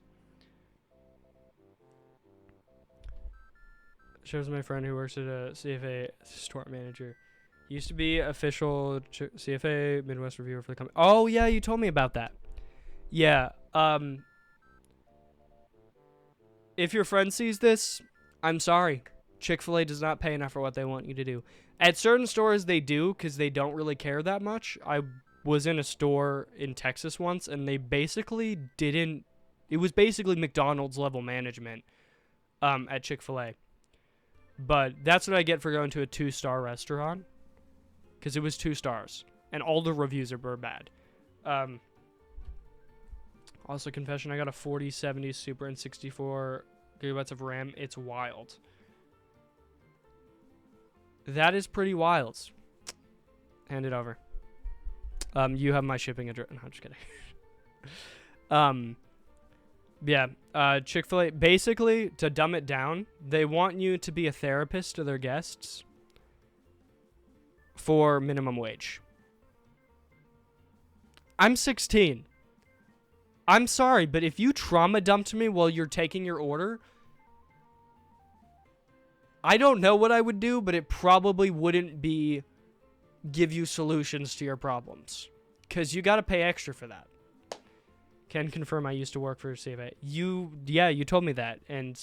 Shows my friend who works at a CFA store manager. He used to be official CFA Midwest reviewer for the company. Oh, yeah, you told me about that. Yeah, if your friend sees this, I'm sorry. Chick-fil-A does not pay enough for what they want you to do. At certain stores, they do, because they don't really care that much. I was in a store in Texas once, and they basically didn't... It was basically McDonald's level management at Chick-fil-A. But that's what I get for going to a 2-star restaurant, because it was 2 stars, and all the reviews were bad. Also, confession, I got a 4070 Super and 64 gigabytes of RAM. It's wild. That is pretty wild. Hand it over. You have my shipping address. No, I'm just kidding. Yeah. Chick-fil-A, basically, to dumb it down, they want you to be a therapist to their guests for minimum wage. I'm 16. I'm sorry, but if you trauma dumped me while you're taking your order, I don't know what I would do, but it probably wouldn't be give you solutions to your problems. Because you got to pay extra for that. Can confirm I used to work for CFA. You told me that. And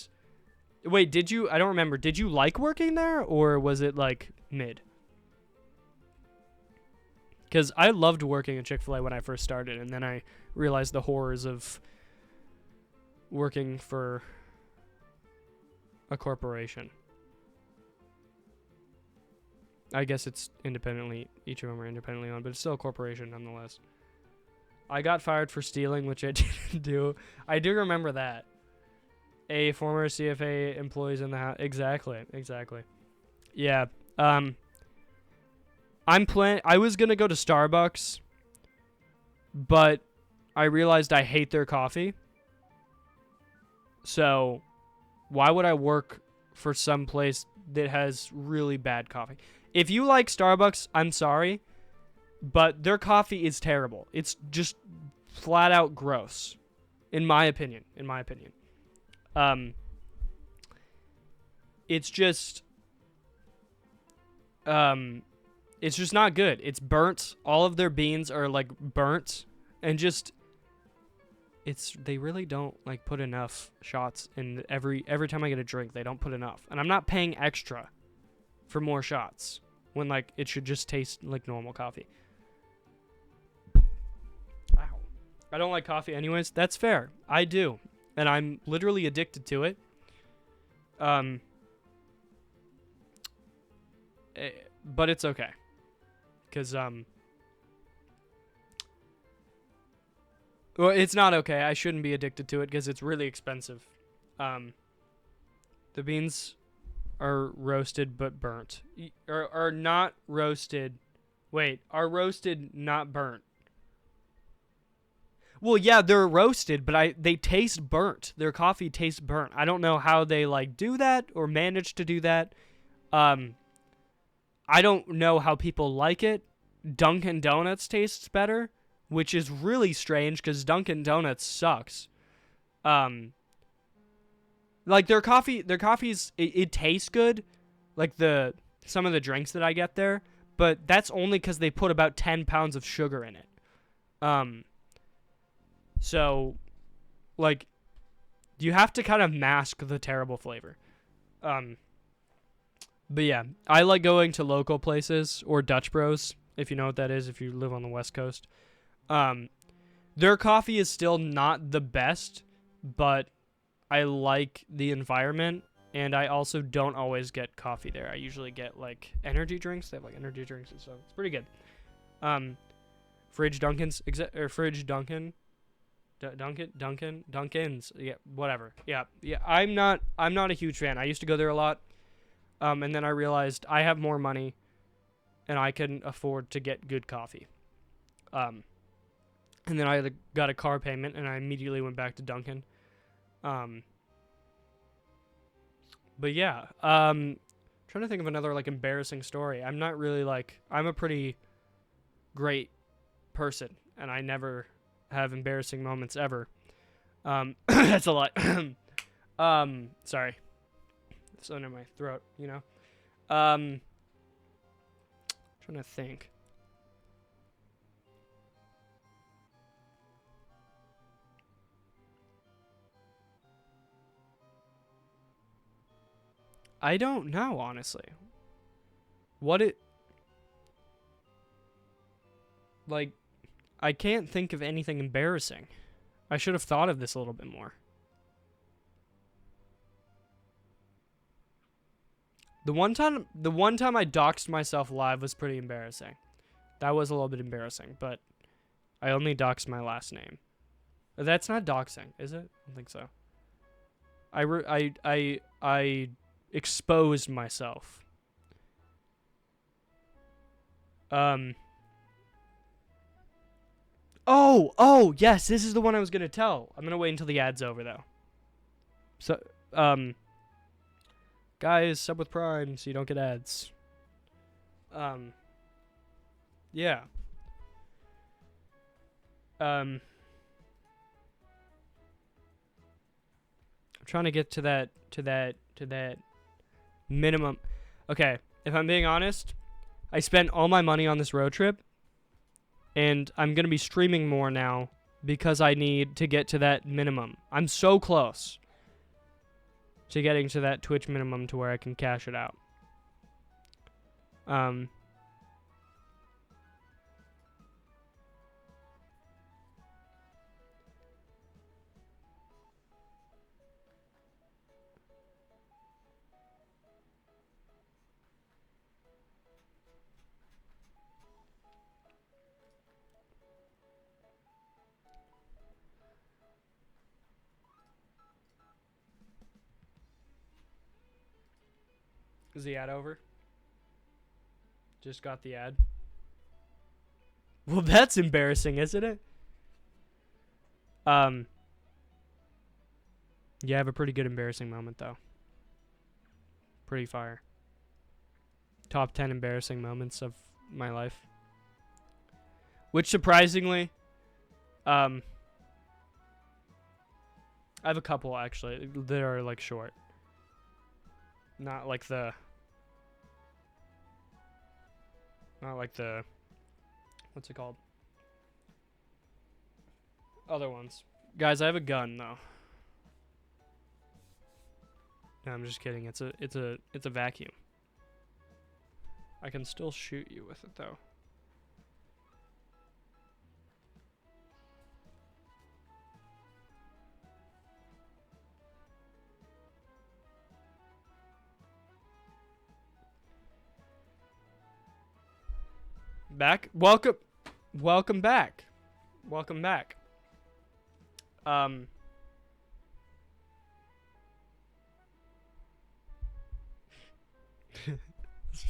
wait, did you? I don't remember. Did you like working there, or was it like mid? Because I loved working at Chick-fil-A when I first started, and then I realized the horrors of working for a corporation. I guess it's independently, each of them are independently owned, but it's still a corporation nonetheless. I got fired for stealing, which I didn't do. I do remember that. A former CFA employees in the house. Exactly. Yeah. I was gonna go to Starbucks, but I realized I hate their coffee. So, why would I work for some place that has really bad coffee? If you like Starbucks, I'm sorry, but their coffee is terrible. It's just flat out gross, in my opinion. It's just not good. It's burnt. All of their beans are like burnt, and just they really don't like put enough shots in every time I get a drink. They don't put enough, and I'm not paying extra for more shots when like it should just taste like normal coffee. Wow. I don't like coffee anyways. That's fair. I do, and I'm literally addicted to it. But it's okay. Cause well, it's not okay. I shouldn't be addicted to it because it's really expensive. The beans are roasted but burnt. Or are not roasted. Wait, are roasted not burnt? Well, yeah, they're roasted, but they taste burnt. Their coffee tastes burnt. I don't know how they like do that or manage to do that. I don't know how people like it. Dunkin' Donuts tastes better, which is really strange because Dunkin' Donuts sucks. Like their coffee's it tastes good, like some of the drinks that I get there, but that's only because they put about 10 pounds of sugar in it. So, like, you have to kind of mask the terrible flavor. But yeah, I like going to local places or Dutch Bros, if you know what that is, if you live on the West Coast. Their coffee is still not the best, but I like the environment, and I also don't always get coffee there. I usually get, like, energy drinks. They have, like, energy drinks and stuff. It's pretty good. Fridge Dunkin's, Fridge Dunkin'. Dunkin's, yeah, whatever. Yeah. I'm not a huge fan. I used to go there a lot, and then I realized I have more money, and I can afford to get good coffee. And then I got a car payment, and I immediately went back to Dunkin'. But yeah, trying to think of another like embarrassing story. I'm not really like I'm a pretty great person, and I never have embarrassing moments ever. That's a lot. Sorry, it's under my throat, you know. Trying to think. I don't know, honestly. Like, I can't think of anything embarrassing. I should have thought of this a little bit more. The one time I doxed myself live was pretty embarrassing. That was a little bit embarrassing, but I only doxed my last name. That's not doxing, is it? I don't think so. I exposed myself. Oh, yes, this is the one I was gonna tell. I'm gonna wait until the ad's over though. So, guys, sub with Prime so you don't get ads. Yeah. I'm trying to get to that minimum. Okay, if I'm being honest, I spent all my money on this road trip, and I'm going to be streaming more now because I need to get to that minimum. I'm so close to getting to that Twitch minimum to where I can cash it out. Is the ad over? Just got the ad. Well, that's embarrassing, isn't it? Yeah, I have a pretty good embarrassing moment, though. Pretty fire. Top 10 embarrassing moments of my life. Which, surprisingly, I have a couple, actually, that are, like, short. Not like the... What's it called? Other ones. Guys, I have a gun, though. No, I'm just kidding. It's a vacuum. I can still shoot you with it, though. back. Welcome back. Welcome back. I was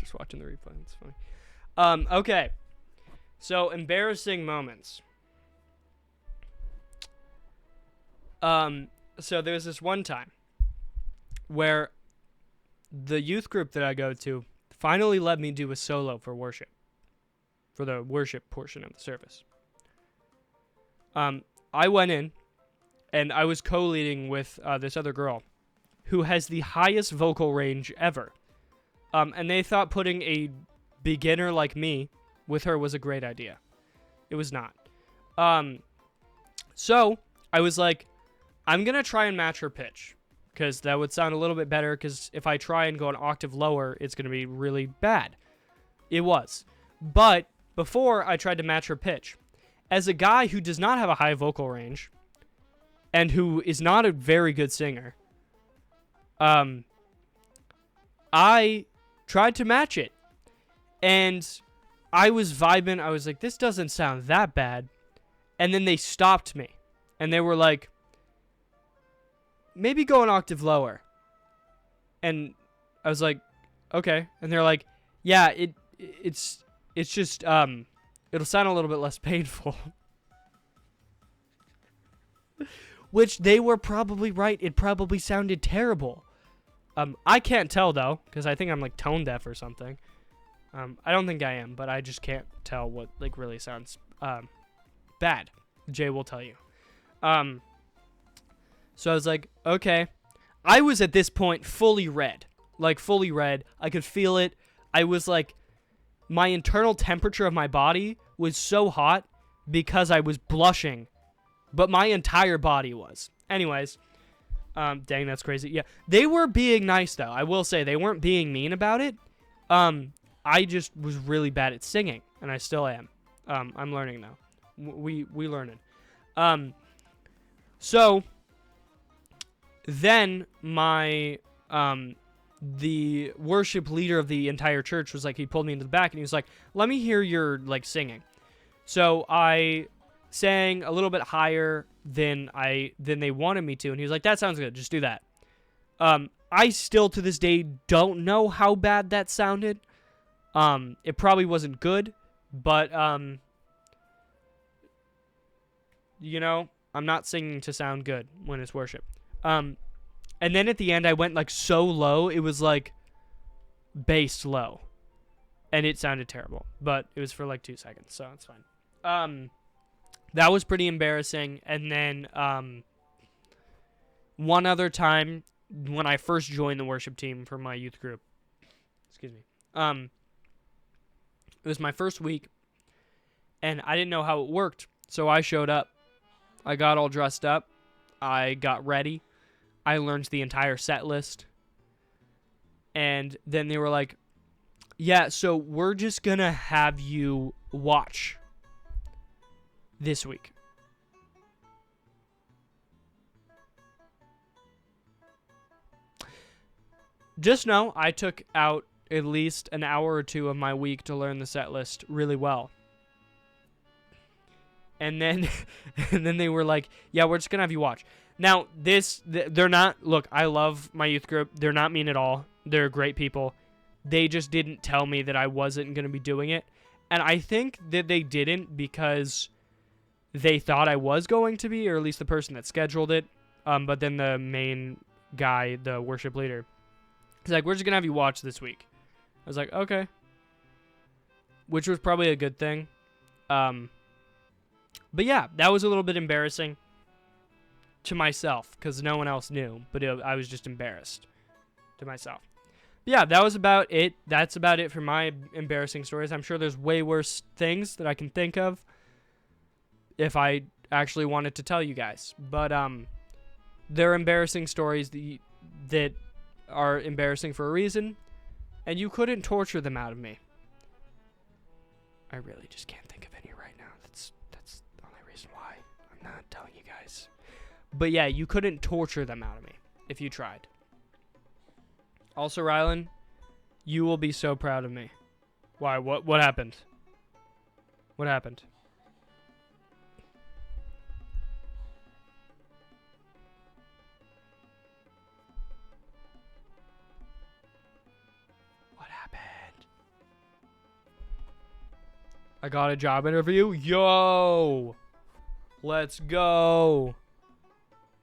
just watching the replay. It's funny. Okay. So, embarrassing moments. So there's this one time where the youth group that I go to finally let me do a solo for worship. For the worship portion of the service. I went in, and I was co-leading with this other girl who has the highest vocal range ever. And they thought putting a beginner like me with her was a great idea. It was not. So I was like, I'm going to try and match her pitch, because that would sound a little bit better, because if I try and go an octave lower, it's going to be really bad. It was. But before I tried to match her pitch, as a guy who does not have a high vocal range and who is not a very good singer, I tried to match it. And I was vibing. I was like, this doesn't sound that bad. And then they stopped me. And they were like, maybe go an octave lower. And I was like, okay. And they're like, yeah, it's just, it'll sound a little bit less painful. Which they were probably right. It probably sounded terrible. I can't tell, though, because I think I'm, like, tone deaf or something. I don't think I am, but I just can't tell what, like, really sounds bad. Jay will tell you. So I was like, okay. I was, at this point, fully red. Like, fully red. I could feel it. I was, like, my internal temperature of my body was so hot because I was blushing. But my entire body was. Anyways. Dang, that's crazy. Yeah. They were being nice, though. I will say, they weren't being mean about it. I just was really bad at singing. And I still am. I'm learning now. We learning. So, then my, the worship leader of the entire church was like, he pulled me into the back and he was like, let me hear your, like, singing. So I sang a little bit higher than they wanted me to, and he was like, that sounds good, just do that. I still to this day don't know how bad that sounded. It probably wasn't good, but you know, I'm not singing to sound good when it's worship. And then at the end I went like so low, it was like bass low. And it sounded terrible, but it was for like 2 seconds, so it's fine. That was pretty embarrassing. And then one other time when I first joined the worship team for my youth group, excuse me, it was my first week, and I didn't know how it worked, so I showed up. I got all dressed up. I got ready. I learned the entire set list. And then they were like, yeah, so we're just going to have you watch this week. Just know I took out at least an hour or two of my week to learn the set list really well. And then and then they were like, yeah, we're just going to have you watch. Now, they're not, look, I love my youth group. They're not mean at all. They're great people. They just didn't tell me that I wasn't going to be doing it. And I think that they didn't because they thought I was going to be, or at least the person that scheduled it. But then the main guy, the worship leader, he's like, we're just going to have you watch this week. I was like, okay. Which was probably a good thing. But yeah, that was a little bit embarrassing to myself because no one else knew. But I was just embarrassed to myself. But yeah, that was about it. That's about it for my embarrassing stories. I'm sure there's way worse things that I can think of if I actually wanted to tell you guys. But they're embarrassing stories that are embarrassing for a reason, and you couldn't torture them out of me. I really just can't think of any right now. That's the only reason why I'm not telling you guys. But yeah, you couldn't torture them out of me if you tried. Also, Rylan, you will be so proud of me. Why? What happened? What happened? What happened? I got a job interview. Yo! Let's go.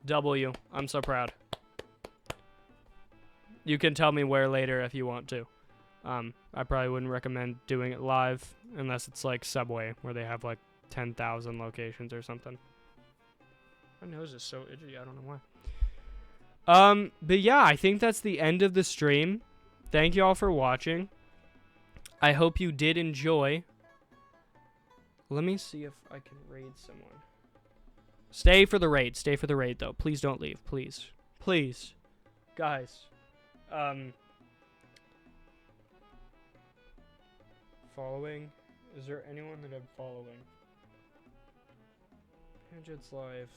W. I'm so proud. You can tell me where later if you want to. I probably wouldn't recommend doing it live unless it's like Subway where they have like 10,000 locations or something. My nose is so itchy. I don't know why. But yeah, I think that's the end of the stream. Thank you all for watching. I hope you did enjoy. Let me see if I can raid someone. Stay for the raid. Stay for the raid, though. Please don't leave. Please. Please. Guys. Following? Is there anyone that I'm following? Gadgets Live.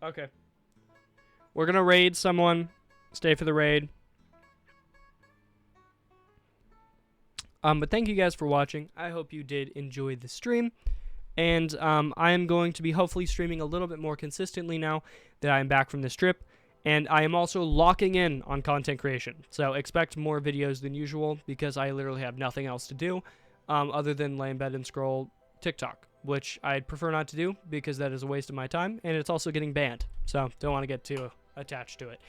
Okay. We're gonna raid someone. Stay for the raid. But thank you guys for watching. I hope you did enjoy the stream. And I am going to be hopefully streaming a little bit more consistently now that I am back from this trip. And I am also locking in on content creation. So expect more videos than usual because I literally have nothing else to do other than lay in bed and scroll TikTok, which I'd prefer not to do because that is a waste of my time. And it's also getting banned. So don't want to get too attached to it.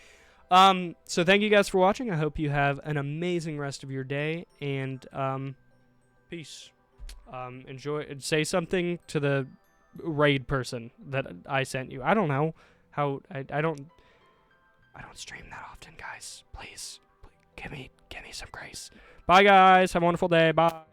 So thank you guys for watching. I hope you have an amazing rest of your day. And peace. Enjoy. Say something to the raid person that I sent you. I don't know how. I don't stream that often, guys. Please give me some grace. Bye, guys. Have a wonderful day. Bye.